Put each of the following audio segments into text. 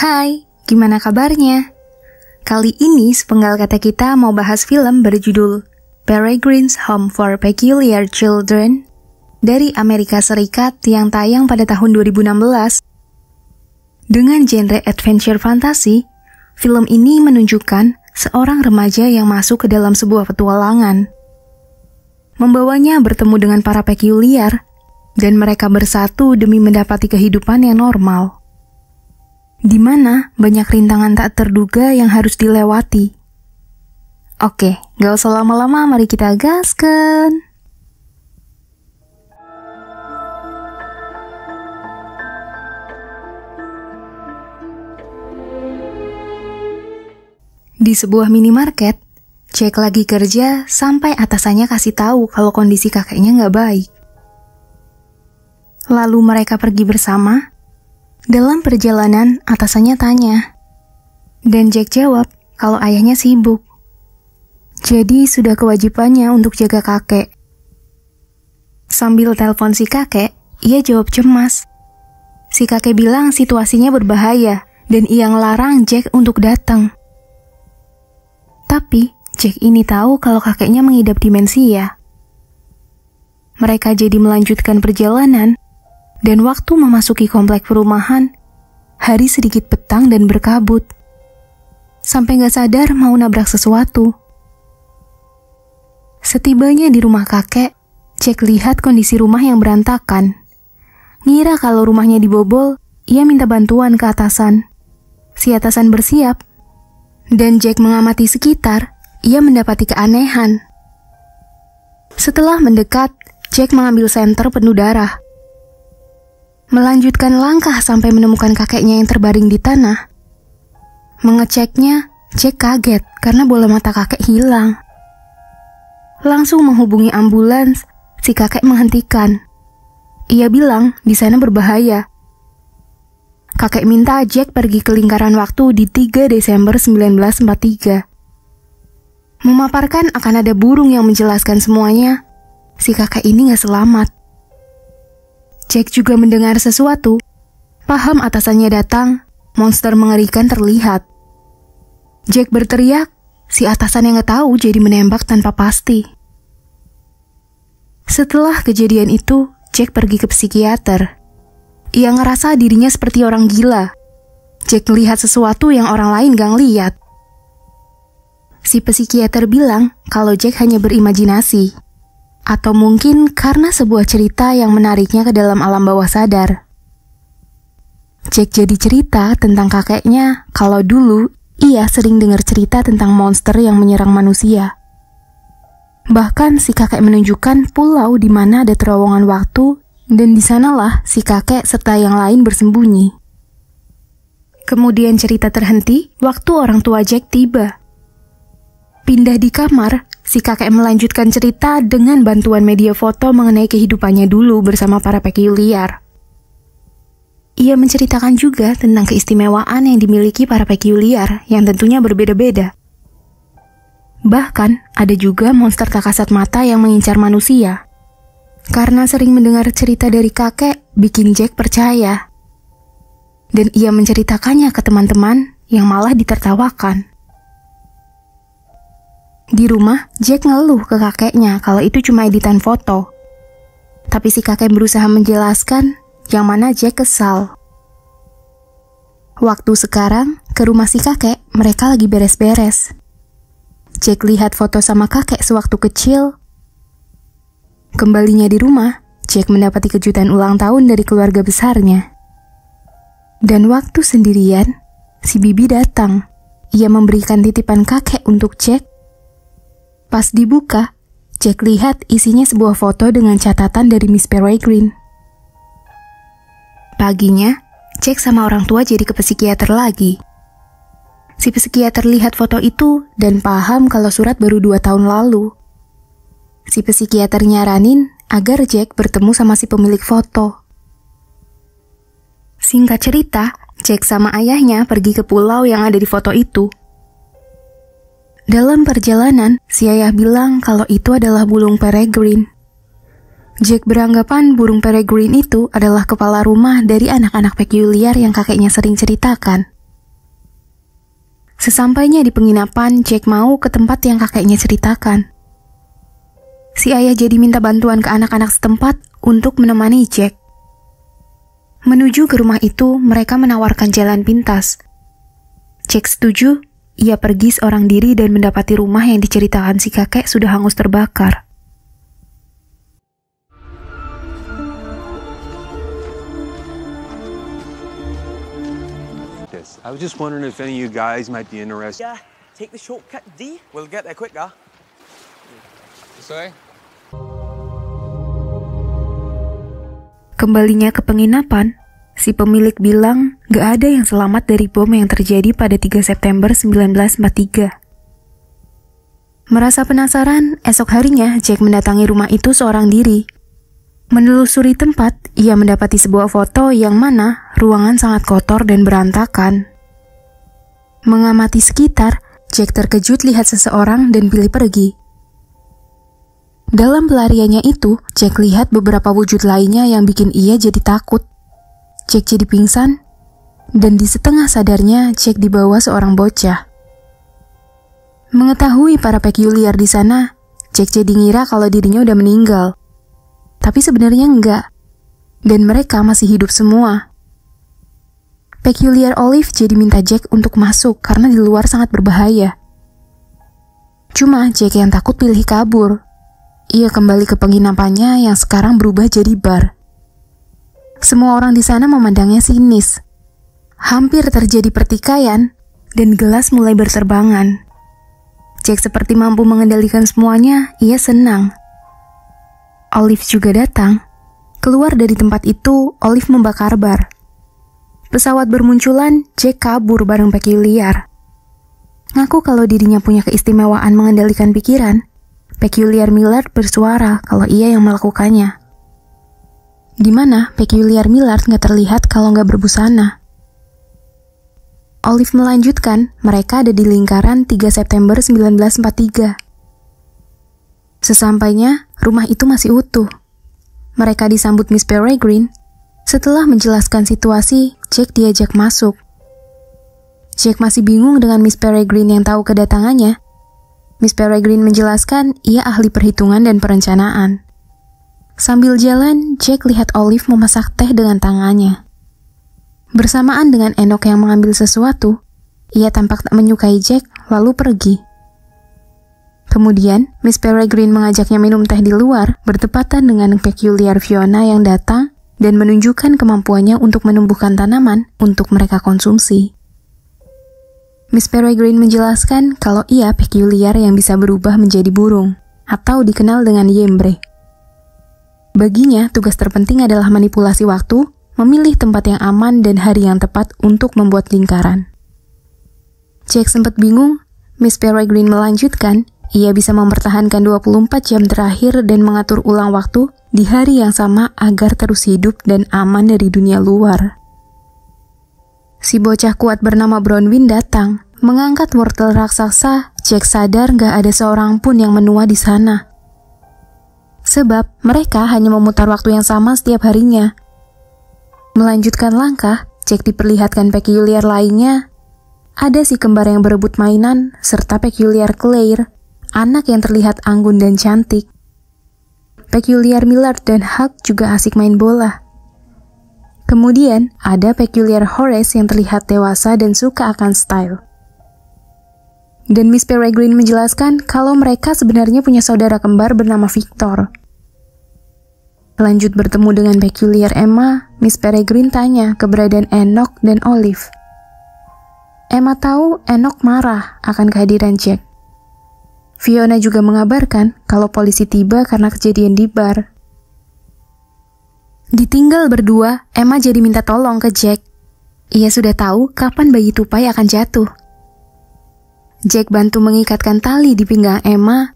Hai, gimana kabarnya? Kali ini sepenggal kata kita mau bahas film berjudul Peregrine's Home for Peculiar Children dari Amerika Serikat yang tayang pada tahun 2016. Dengan genre adventure fantasi, film ini menunjukkan seorang remaja yang masuk ke dalam sebuah petualangan. Membawanya bertemu dengan para peculiar, dan mereka bersatu demi mendapati kehidupan yang normal, di mana banyak rintangan tak terduga yang harus dilewati. Oke, gak usah lama-lama, mari kita gaskan. Di sebuah minimarket, Jack lagi kerja sampai atasannya kasih tahu kalau kondisi kakeknya gak baik. Lalu mereka pergi bersama. Dalam perjalanan, atasannya tanya. Dan Jack jawab kalau ayahnya sibuk. Jadi sudah kewajibannya untuk jaga kakek. Sambil telepon si kakek, ia jawab cemas. Si kakek bilang situasinya berbahaya dan ia ngelarang Jack untuk datang. Tapi Jack ini tahu kalau kakeknya mengidap demensia. Mereka jadi melanjutkan perjalanan. Dan waktu memasuki komplek perumahan, hari sedikit petang dan berkabut. Sampai gak sadar mau nabrak sesuatu. Setibanya di rumah kakek, Jack lihat kondisi rumah yang berantakan. Ngira kalau rumahnya dibobol, ia minta bantuan ke atasan. Si atasan bersiap. Dan Jack mengamati sekitar, ia mendapati keanehan. Setelah mendekat, Jack mengambil senter penuh darah. Melanjutkan langkah sampai menemukan kakeknya yang terbaring di tanah. Mengeceknya, Jack kaget karena bola mata kakek hilang. Langsung menghubungi ambulans, si kakek menghentikan. Ia bilang di sana berbahaya. Kakek minta Jack pergi ke lingkaran waktu di 3 Desember 1943. Memaparkan akan ada burung yang menjelaskan semuanya, si kakek ini gak selamat. Jack juga mendengar sesuatu. Paham atasannya datang, monster mengerikan terlihat. Jack berteriak, si atasan yang gak tahu jadi menembak tanpa pasti. Setelah kejadian itu, Jack pergi ke psikiater. Ia ngerasa dirinya seperti orang gila. Jack melihat sesuatu yang orang lain gak ngeliat. Si psikiater bilang kalau Jack hanya berimajinasi. Atau mungkin karena sebuah cerita yang menariknya ke dalam alam bawah sadar. Jack jadi cerita tentang kakeknya kalau dulu ia sering dengar cerita tentang monster yang menyerang manusia. Bahkan si kakek menunjukkan pulau di mana ada terowongan waktu dan di sanalah si kakek serta yang lain bersembunyi. Kemudian cerita terhenti waktu orang tua Jack tiba. Pindah di kamar, si kakek melanjutkan cerita dengan bantuan media foto mengenai kehidupannya dulu bersama para peculiar. Ia menceritakan juga tentang keistimewaan yang dimiliki para peculiar yang tentunya berbeda-beda. Bahkan, ada juga monster tak kasat mata yang mengincar manusia. Karena sering mendengar cerita dari kakek, bikin Jack percaya. Dan ia menceritakannya ke teman-teman yang malah ditertawakan. Di rumah, Jack ngeluh ke kakeknya kalau itu cuma editan foto. Tapi si kakek berusaha menjelaskan, yang mana Jack kesal. Waktu sekarang, ke rumah si kakek, mereka lagi beres-beres. Jack lihat foto sama kakek sewaktu kecil. Kembalinya di rumah, Jack mendapati kejutan ulang tahun dari keluarga besarnya. Dan waktu sendirian, si bibi datang. Ia memberikan titipan kakek untuk Jack. Pas dibuka, Jack lihat isinya sebuah foto dengan catatan dari Miss Peregrine. Paginya, Jack sama orang tua jadi ke psikiater lagi. Si psikiater lihat foto itu dan paham kalau surat baru 2 tahun lalu. Si psikiater nyaranin agar Jack bertemu sama si pemilik foto. Singkat cerita, Jack sama ayahnya pergi ke pulau yang ada di foto itu. Dalam perjalanan, si ayah bilang kalau itu adalah burung peregrine. Jack beranggapan burung peregrine itu adalah kepala rumah dari anak-anak peculiar yang kakeknya sering ceritakan. Sesampainya di penginapan, Jack mau ke tempat yang kakeknya ceritakan. Si ayah jadi minta bantuan ke anak-anak setempat untuk menemani Jack. Menuju ke rumah itu, mereka menawarkan jalan pintas. Jack setuju, ia pergi seorang diri dan mendapati rumah yang diceritakan si kakek sudah hangus terbakar. I was just wondering if any of you guys might be interested. Yeah, take the shortcut D. We'll get there quicker. Sorry? Kembalinya ke penginapan, si pemilik bilang gak ada yang selamat dari bom yang terjadi pada 3 September 1943. Merasa penasaran, esok harinya Jack mendatangi rumah itu seorang diri. Menelusuri tempat, ia mendapati sebuah foto yang mana ruangan sangat kotor dan berantakan. Mengamati sekitar, Jack terkejut lihat seseorang dan pilih pergi. Dalam pelariannya itu, Jack lihat beberapa wujud lainnya yang bikin ia jadi takut. Jack jadi pingsan, dan di setengah sadarnya Jack dibawa seorang bocah. Mengetahui para peculiar di sana, Jack jadi ngira kalau dirinya udah meninggal. Tapi sebenarnya enggak, dan mereka masih hidup semua. Peculiar Olive jadi minta Jack untuk masuk karena di luar sangat berbahaya. Cuma Jack yang takut pilih kabur. Ia kembali ke penginapannya yang sekarang berubah jadi bar. Semua orang di sana memandangnya sinis. Hampir terjadi pertikaian dan gelas mulai berterbangan. Jack seperti mampu mengendalikan semuanya, ia senang. Olive juga datang. Keluar dari tempat itu, Olive membakar bar. Pesawat bermunculan, Jack kabur bareng Peculiar. Ngaku kalau dirinya punya keistimewaan mengendalikan pikiran, Peculiar Millard bersuara kalau ia yang melakukannya. Dimana Peculiar Millard nggak terlihat kalau nggak berbusana. Olive melanjutkan, mereka ada di lingkaran 3 September 1943. Sesampainya, rumah itu masih utuh. Mereka disambut Miss Peregrine. Setelah menjelaskan situasi, Jack diajak masuk. Jack masih bingung dengan Miss Peregrine yang tahu kedatangannya. Miss Peregrine menjelaskan ia ahli perhitungan dan perencanaan. Sambil jalan, Jack lihat Olive memasak teh dengan tangannya. Bersamaan dengan Enoch yang mengambil sesuatu, ia tampak tak menyukai Jack lalu pergi. Kemudian, Miss Peregrine mengajaknya minum teh di luar, bertepatan dengan Peculiar Fiona yang datang dan menunjukkan kemampuannya untuk menumbuhkan tanaman untuk mereka konsumsi. Miss Peregrine menjelaskan kalau ia Peculiar yang bisa berubah menjadi burung, atau dikenal dengan Yembre. Baginya, tugas terpenting adalah manipulasi waktu, memilih tempat yang aman dan hari yang tepat untuk membuat lingkaran. Jack sempat bingung, Miss Peregrine melanjutkan, ia bisa mempertahankan 24 jam terakhir dan mengatur ulang waktu di hari yang sama agar terus hidup dan aman dari dunia luar. Si bocah kuat bernama Bronwyn datang, mengangkat wortel raksasa. Jack sadar gak ada seorang pun yang menua di sana. Sebab mereka hanya memutar waktu yang sama setiap harinya. Melanjutkan langkah, Jack diperlihatkan Peculiar lainnya. Ada si kembar yang berebut mainan, serta Peculiar Claire, anak yang terlihat anggun dan cantik. Peculiar Millard dan Huck juga asik main bola. Kemudian, ada Peculiar Horace yang terlihat dewasa dan suka akan style. Dan Miss Peregrine menjelaskan kalau mereka sebenarnya punya saudara kembar bernama Victor. Lanjut bertemu dengan Peculiar Emma, Miss Peregrine tanya keberadaan Enoch dan Olive. Emma tahu Enoch marah akan kehadiran Jack. Fiona juga mengabarkan kalau polisi tiba karena kejadian di bar. Ditinggal berdua, Emma jadi minta tolong ke Jack. Ia sudah tahu kapan bayi tupai akan jatuh. Jack bantu mengikatkan tali di pinggang Emma.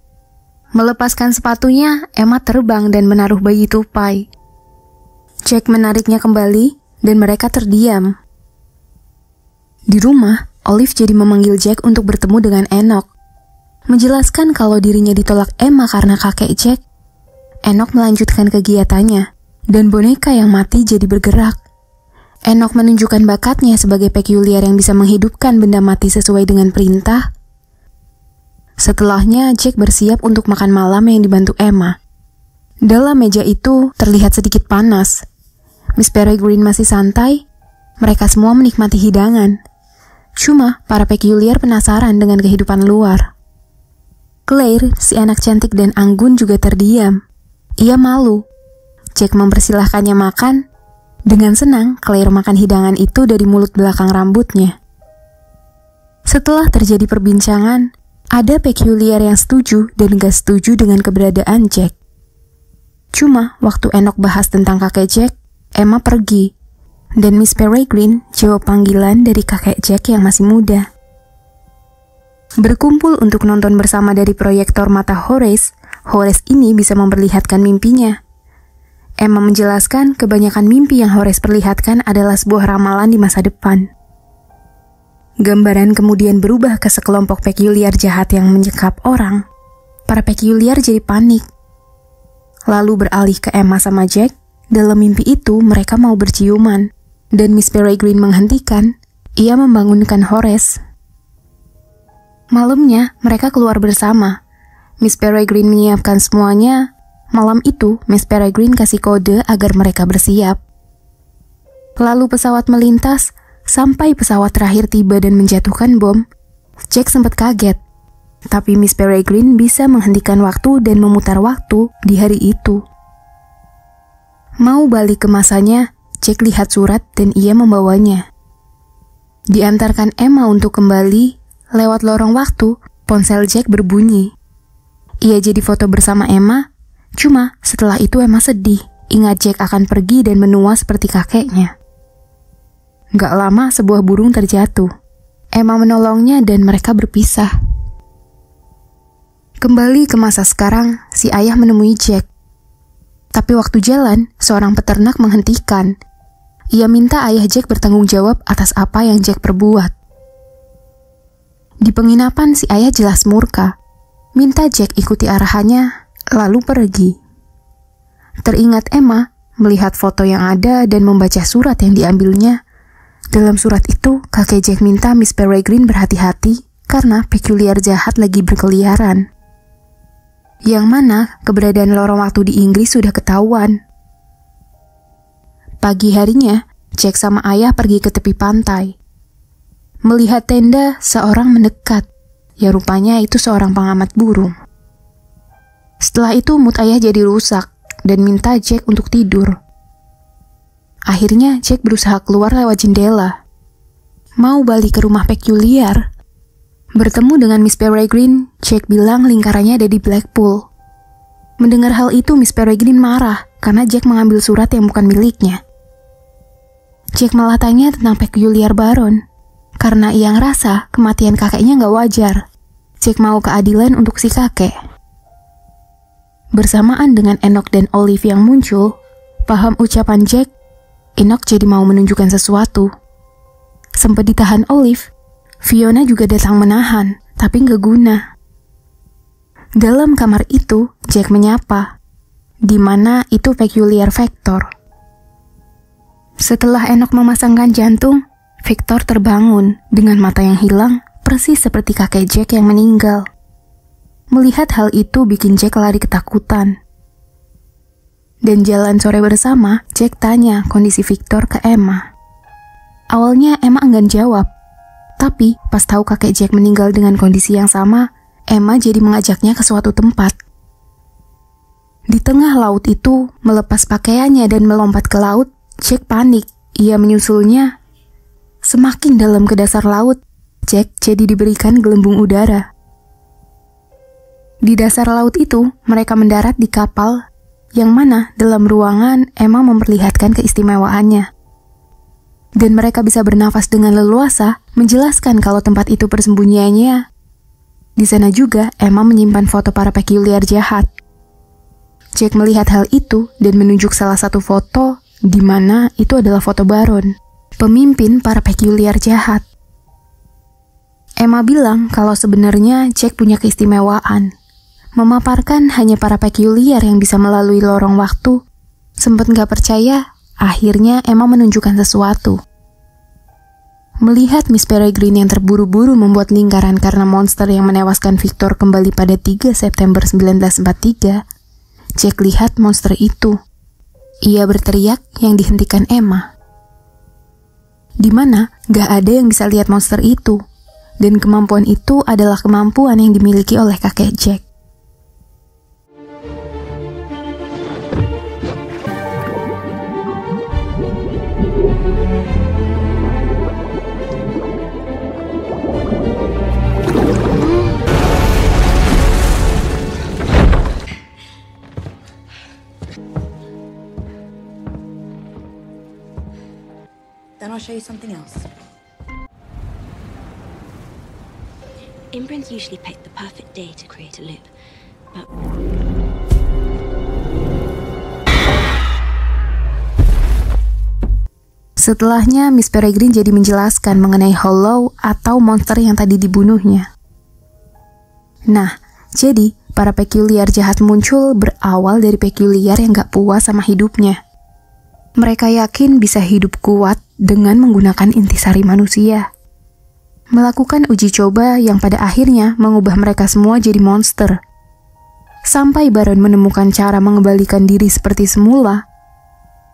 Melepaskan sepatunya, Emma terbang dan menaruh bayi tupai. Jack menariknya kembali dan mereka terdiam. Di rumah, Olive jadi memanggil Jack untuk bertemu dengan Enoch. Menjelaskan kalau dirinya ditolak Emma karena kakek Jack. Enoch melanjutkan kegiatannya, dan boneka yang mati jadi bergerak. Enoch menunjukkan bakatnya sebagai peculiar yang bisa menghidupkan benda mati sesuai dengan perintah. Setelahnya, Jack bersiap untuk makan malam yang dibantu Emma. Dalam meja itu terlihat sedikit panas. Miss Peregrine masih santai. Mereka semua menikmati hidangan. Cuma, para peculiar penasaran dengan kehidupan luar. Claire, si anak cantik dan anggun juga terdiam. Ia malu. Jack mempersilahkannya makan. Dengan senang, Claire makan hidangan itu dari mulut belakang rambutnya. Setelah terjadi perbincangan, ada peculiar yang setuju dan gak setuju dengan keberadaan Jack. Cuma, waktu Enoch bahas tentang kakek Jack, Emma pergi. Dan Miss Peregrine jawab panggilan dari kakek Jack yang masih muda. Berkumpul untuk nonton bersama dari proyektor mata Horace, Horace ini bisa memperlihatkan mimpinya. Emma menjelaskan kebanyakan mimpi yang Horace perlihatkan adalah sebuah ramalan di masa depan. Gambaran kemudian berubah ke sekelompok peculiar jahat yang menyekap orang. Para peculiar jadi panik. Lalu beralih ke Emma sama Jack. Dalam mimpi itu mereka mau berciuman. Dan Miss Peregrine menghentikan. Ia membangunkan Horace. Malamnya mereka keluar bersama. Miss Peregrine menyiapkan semuanya. Malam itu, Miss Peregrine kasih kode agar mereka bersiap. Lalu pesawat melintas, sampai pesawat terakhir tiba dan menjatuhkan bom. Jack sempat kaget, tapi Miss Peregrine bisa menghentikan waktu dan memutar waktu di hari itu. Mau balik ke masanya, Jack lihat surat dan ia membawanya. Diantarkan Emma untuk kembali, lewat lorong waktu, ponsel Jack berbunyi. Ia jadi foto bersama Emma. Cuma setelah itu Emma sedih, ingat Jack akan pergi dan menua seperti kakeknya. Gak lama sebuah burung terjatuh. Emma menolongnya dan mereka berpisah. Kembali ke masa sekarang, si ayah menemui Jack. Tapi waktu jalan, seorang peternak menghentikan. Ia minta ayah Jack bertanggung jawab atas apa yang Jack perbuat. Di penginapan si ayah jelas murka. Minta Jack ikuti arahannya, lalu pergi. Teringat Emma melihat foto yang ada dan membaca surat yang diambilnya. Dalam surat itu, kakek Jack minta Miss Peregrine berhati-hati karena peculiar jahat lagi berkeliaran. Yang mana keberadaan lorong waktu di Inggris sudah ketahuan. Pagi harinya, Jack sama ayah pergi ke tepi pantai. Melihat tenda, seorang mendekat. Ya rupanya itu seorang pengamat burung. Setelah itu mood ayah jadi rusak dan minta Jack untuk tidur. Akhirnya Jack berusaha keluar lewat jendela. Mau balik ke rumah peculiar. Bertemu dengan Miss Peregrine, Jack bilang lingkarannya ada di Blackpool. Mendengar hal itu Miss Peregrine marah karena Jack mengambil surat yang bukan miliknya. Jack malah tanya tentang peculiar Baron. Karena ia ngerasa kematian kakeknya gak wajar. Jack mau keadilan untuk si kakek. Bersamaan dengan Enoch dan Olive yang muncul, paham ucapan Jack, Enoch jadi mau menunjukkan sesuatu. Sempat ditahan Olive, Fiona juga datang menahan, tapi nggak guna. Dalam kamar itu, Jack menyapa, di mana itu peculiar Victor. Setelah Enoch memasangkan jantung, Victor terbangun dengan mata yang hilang, persis seperti kakek Jack yang meninggal. Melihat hal itu bikin Jack lari ketakutan. Dan jalan sore bersama, Jack tanya kondisi Victor ke Emma. Awalnya Emma enggan jawab. Tapi pas tahu kakek Jack meninggal dengan kondisi yang sama, Emma jadi mengajaknya ke suatu tempat. Di tengah laut itu, melepas pakaiannya dan melompat ke laut, Jack panik. Ia menyusulnya. Semakin dalam ke dasar laut, Jack jadi diberikan gelembung udara. Di dasar laut itu, mereka mendarat di kapal, yang mana dalam ruangan Emma memperlihatkan keistimewaannya. Dan mereka bisa bernafas dengan leluasa, menjelaskan kalau tempat itu persembunyiannya. Di sana juga, Emma menyimpan foto para peculiar jahat. Jack melihat hal itu dan menunjuk salah satu foto, di mana itu adalah foto Baron, pemimpin para peculiar jahat. Emma bilang kalau sebenarnya Jack punya keistimewaan. Memaparkan hanya para peculiar yang bisa melalui lorong waktu. Sempat nggak percaya akhirnya Emma menunjukkan sesuatu. Melihat Miss Peregrine yang terburu-buru membuat lingkaran karena monster yang menewaskan Victor kembali pada 3 September 1943, Jack lihat monster itu. Ia berteriak yang dihentikan Emma. Di mana gak ada yang bisa lihat monster itu, dan kemampuan itu adalah kemampuan yang dimiliki oleh kakek Jack. Then I'll show you something else. Imprins usually pick the perfect day to create a loop, but... Setelahnya, Miss Peregrine jadi menjelaskan mengenai Hollow atau monster yang tadi dibunuhnya. Nah, jadi para Peculiar jahat muncul berawal dari Peculiar yang gak puas sama hidupnya. Mereka yakin bisa hidup kuat dengan menggunakan intisari manusia. Melakukan uji coba yang pada akhirnya mengubah mereka semua jadi monster. Sampai Baron menemukan cara mengembalikan diri seperti semula.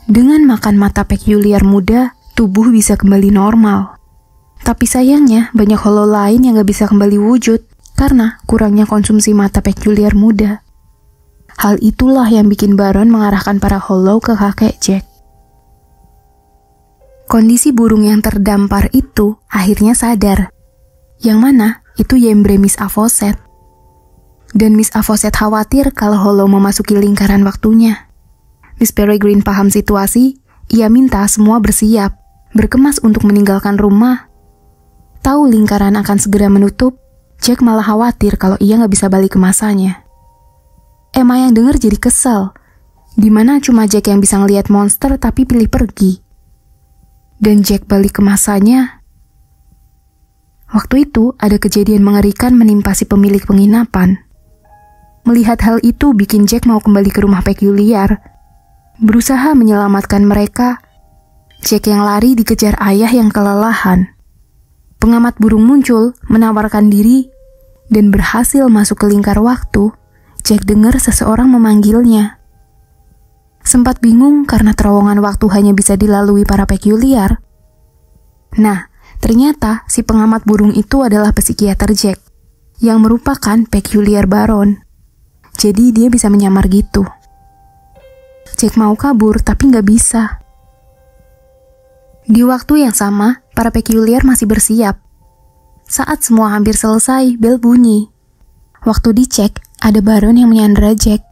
Dengan makan mata Peculiar muda, tubuh bisa kembali normal. Tapi sayangnya banyak Hollow lain yang gak bisa kembali wujud karena kurangnya konsumsi mata Peculiar muda. Hal itulah yang bikin Baron mengarahkan para Hollow ke kakek Jack. Kondisi burung yang terdampar itu akhirnya sadar. Yang mana itu Yembre Miss Avoset. Dan Miss Avoset khawatir kalau Hollow memasuki lingkaran waktunya. Miss Peregrine paham situasi, ia minta semua bersiap, berkemas untuk meninggalkan rumah. Tahu lingkaran akan segera menutup, Jack malah khawatir kalau ia nggak bisa balik ke masanya. Emma yang denger jadi kesel, dimana cuma Jack yang bisa ngelihat monster tapi pilih pergi. Dan Jack balik ke masanya. Waktu itu ada kejadian mengerikan menimpa si pemilik penginapan. Melihat hal itu bikin Jack mau kembali ke rumah Peculiar. Berusaha menyelamatkan mereka, Jack yang lari dikejar ayah yang kelelahan. Pengamat burung muncul, menawarkan diri, dan berhasil masuk ke lingkar waktu. Jack dengar seseorang memanggilnya. Sempat bingung karena terowongan waktu hanya bisa dilalui para Peculiar. Nah, ternyata si pengamat burung itu adalah psikiater Jack, yang merupakan Peculiar Baron. Jadi dia bisa menyamar gitu. Jack mau kabur tapi nggak bisa. Di waktu yang sama, para Peculiar masih bersiap. Saat semua hampir selesai, bel bunyi. Waktu dicek, ada Baron yang menyandera Jack.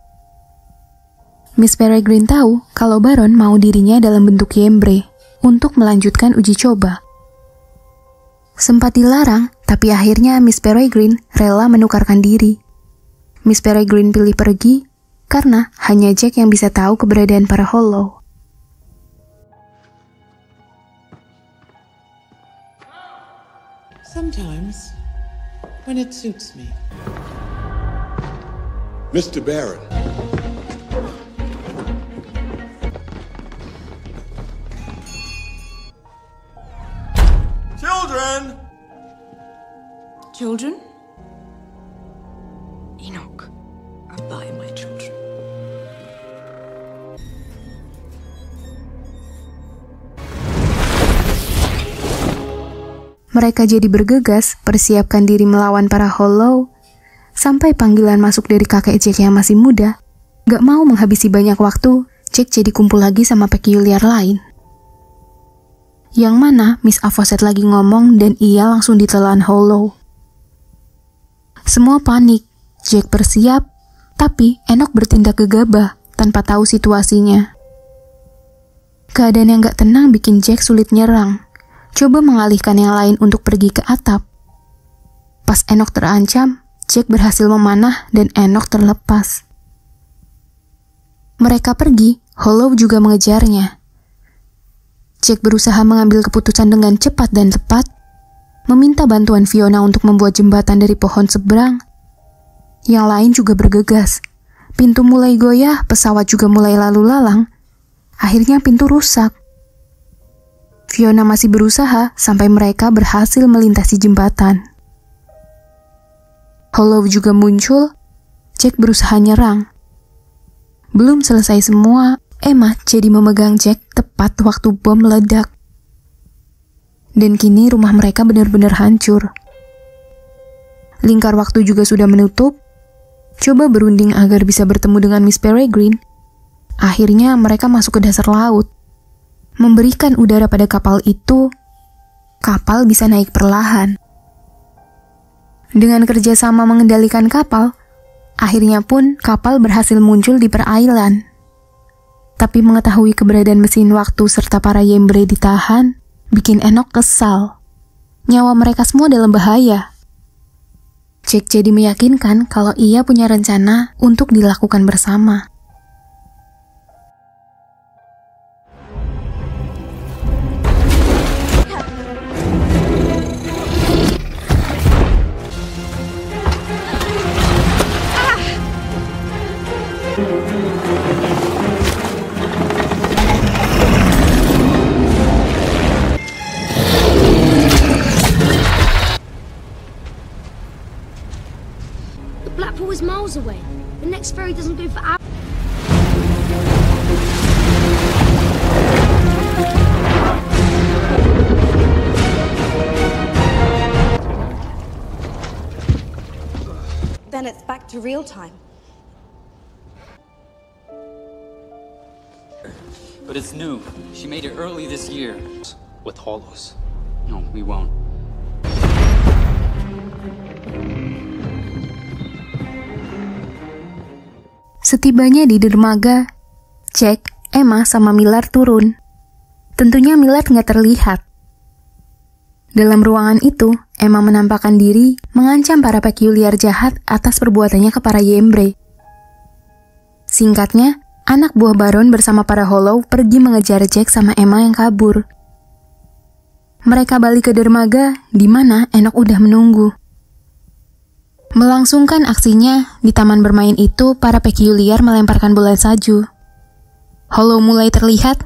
Miss Peregrine tahu kalau Baron mau dirinya dalam bentuk Yembre untuk melanjutkan uji coba. Sempat dilarang, tapi akhirnya Miss Peregrine rela menukarkan diri. Miss Peregrine pilih pergi karena hanya Jack yang bisa tahu keberadaan para Hollow. Sometimes, when it suits me. Mr. Baron. Children! Children? Enoch, I'll buy my children. Mereka jadi bergegas, persiapkan diri melawan para Hollow, sampai panggilan masuk dari kakek Jack yang masih muda. Gak mau menghabisi banyak waktu, Jack jadi kumpul lagi sama Peculiar lain. Yang mana Miss Avoset lagi ngomong dan ia langsung ditelan Hollow. Semua panik, Jack bersiap, tapi Enoch bertindak gegabah tanpa tahu situasinya. Keadaan yang gak tenang bikin Jack sulit nyerang. Coba mengalihkan yang lain untuk pergi ke atap. Pas Enoch terancam, Jack berhasil memanah dan Enoch terlepas. Mereka pergi, Hollow juga mengejarnya. Jack berusaha mengambil keputusan dengan cepat dan tepat, meminta bantuan Fiona untuk membuat jembatan dari pohon seberang. Yang lain juga bergegas. Pintu mulai goyah, pesawat juga mulai lalu lalang. akhirnya pintu rusak. Fiona masih berusaha sampai mereka berhasil melintasi jembatan. Hollow juga muncul, Jack berusaha nyerang. Belum selesai semua, Emma jadi memegang Jack tepat waktu bom meledak. Dan kini rumah mereka benar-benar hancur. Lingkar waktu juga sudah menutup. Coba berunding agar bisa bertemu dengan Miss Peregrine. Akhirnya mereka masuk ke dasar laut. Memberikan udara pada kapal itu, kapal bisa naik perlahan. Dengan kerjasama mengendalikan kapal, akhirnya pun kapal berhasil muncul di perairan. Tapi mengetahui keberadaan mesin waktu serta para Yembre ditahan, bikin Enoch kesal. Nyawa mereka semua dalam bahaya. Jack jadi meyakinkan kalau ia punya rencana untuk dilakukan bersama. Blackpool is miles away. The next ferry doesn't go for hours. Then it's back to real time. But it's new. She made it early this year. With hollows. No, we won't. Setibanya di dermaga, Jack, Emma, sama Millard turun. Tentunya Millard nggak terlihat. Dalam ruangan itu, Emma menampakkan diri mengancam para peculiar jahat atas perbuatannya ke para Yembre. Singkatnya, anak buah Baron bersama para Hollow pergi mengejar Jack sama Emma yang kabur. Mereka balik ke dermaga, di mana Enoch udah menunggu. Melangsungkan aksinya, di taman bermain itu, para peculiar melemparkan bola salju. Hollow mulai terlihat,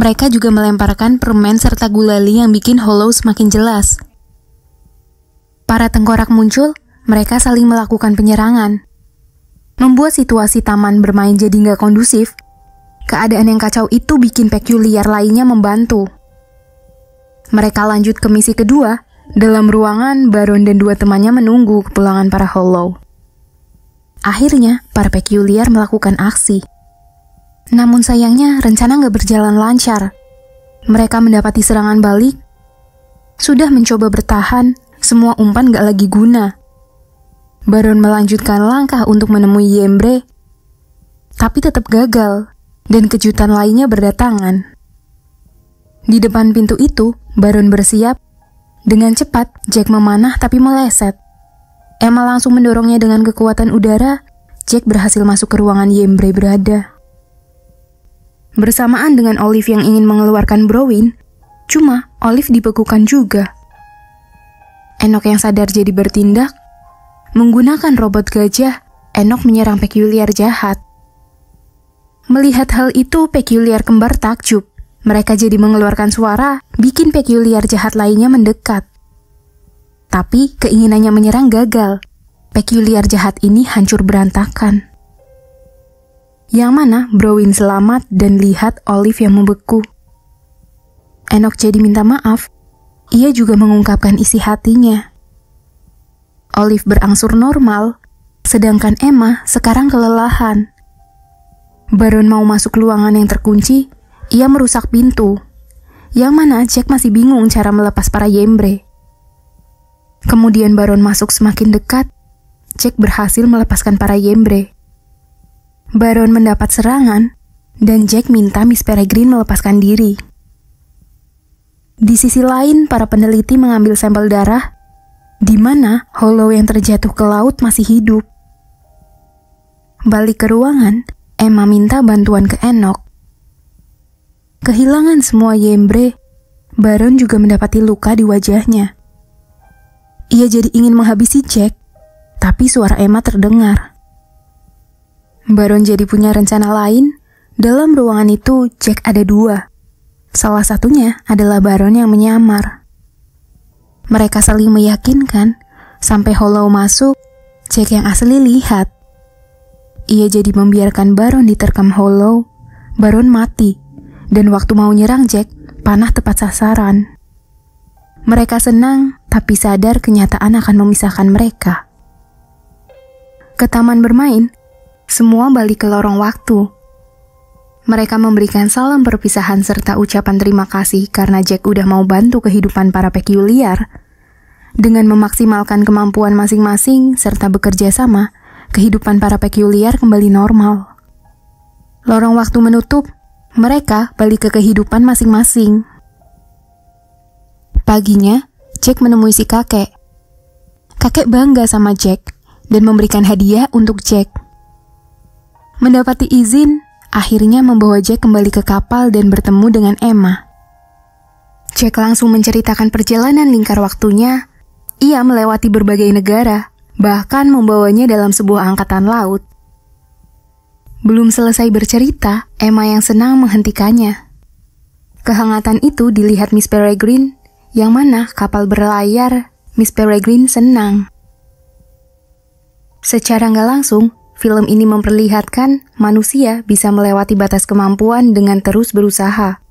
mereka juga melemparkan permen serta gulali yang bikin Hollow semakin jelas. Para tengkorak muncul, mereka saling melakukan penyerangan. Membuat situasi taman bermain jadi nggak kondusif, keadaan yang kacau itu bikin peculiar lainnya membantu. Mereka lanjut ke misi kedua. Dalam ruangan, Baron dan dua temannya menunggu kepulangan para Hollow. Akhirnya, para peculiar melakukan aksi. Namun sayangnya, rencana nggak berjalan lancar. Mereka mendapati serangan balik. Sudah mencoba bertahan, semua umpan nggak lagi guna. Baron melanjutkan langkah untuk menemui Yembre, tapi tetap gagal, dan kejutan lainnya berdatangan. Di depan pintu itu, Baron bersiap. Dengan cepat, Jack memanah tapi meleset. Emma langsung mendorongnya dengan kekuatan udara. Jack berhasil masuk ke ruangan Yembre berada. Bersamaan dengan Olive yang ingin mengeluarkan Browin, cuma Olive dibekukan juga. Enoch yang sadar jadi bertindak. Menggunakan robot gajah, Enoch menyerang peculiar jahat. Melihat hal itu, peculiar kembar takjub. Mereka jadi mengeluarkan suara, bikin peculiar jahat lainnya mendekat. Tapi keinginannya menyerang gagal. Peculiar jahat ini hancur berantakan. Yang mana Browin selamat dan lihat Olive yang membeku. Enoch jadi minta maaf. Ia juga mengungkapkan isi hatinya. Olive berangsur normal, sedangkan Emma sekarang kelelahan. Baron mau masuk ruangan yang terkunci. Ia merusak pintu, yang mana Jack masih bingung cara melepas para Yembre. Kemudian Baron masuk semakin dekat, Jack berhasil melepaskan para Yembre. Baron mendapat serangan, dan Jack minta Miss Peregrine melepaskan diri. Di sisi lain, para peneliti mengambil sampel darah, di mana Hollow yang terjatuh ke laut masih hidup. Balik ke ruangan, Emma minta bantuan ke Enoch. Kehilangan semua Yembre, Baron juga mendapati luka di wajahnya. Ia jadi ingin menghabisi Jack, tapi suara Emma terdengar. Baron jadi punya rencana lain Dalam ruangan itu, Jack ada dua. Salah satunya adalah Baron yang menyamar. Mereka saling meyakinkan, sampai Hollow masuk, Jack yang asli lihat. Ia jadi membiarkan Baron diterkam Hollow. Baron mati, dan waktu mau nyerang Jack, panah tepat sasaran. Mereka senang, tapi sadar kenyataan akan memisahkan mereka. Ke taman bermain, semua balik ke lorong waktu. Mereka memberikan salam perpisahan serta ucapan terima kasih karena Jack udah mau bantu kehidupan para Peculiar. Dengan memaksimalkan kemampuan masing-masing serta bekerja sama, kehidupan para Peculiar kembali normal. Lorong waktu menutup, mereka balik ke kehidupan masing-masing. Paginya, Jack menemui si kakek. Kakek bangga sama Jack dan memberikan hadiah untuk Jack. Mendapati izin, akhirnya membawa Jack kembali ke kapal dan bertemu dengan Emma. Jack langsung menceritakan perjalanan lingkar waktunya. Ia melewati berbagai negara, bahkan membawanya dalam sebuah angkatan laut. Belum selesai bercerita, Emma yang senang menghentikannya. Kehangatan itu dilihat Miss Peregrine, yang mana kapal berlayar, Miss Peregrine senang. Secara nggak langsung, film ini memperlihatkan manusia bisa melewati batas kemampuan dengan terus berusaha.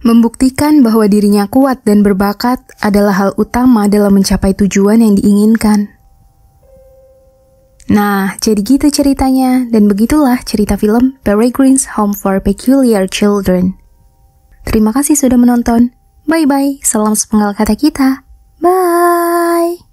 Membuktikan bahwa dirinya kuat dan berbakat adalah hal utama dalam mencapai tujuan yang diinginkan. Nah, jadi gitu ceritanya, dan begitulah cerita film Peregrine's Home for Peculiar Children. Terima kasih sudah menonton. Bye-bye, salam sepenggal kata kita. Bye!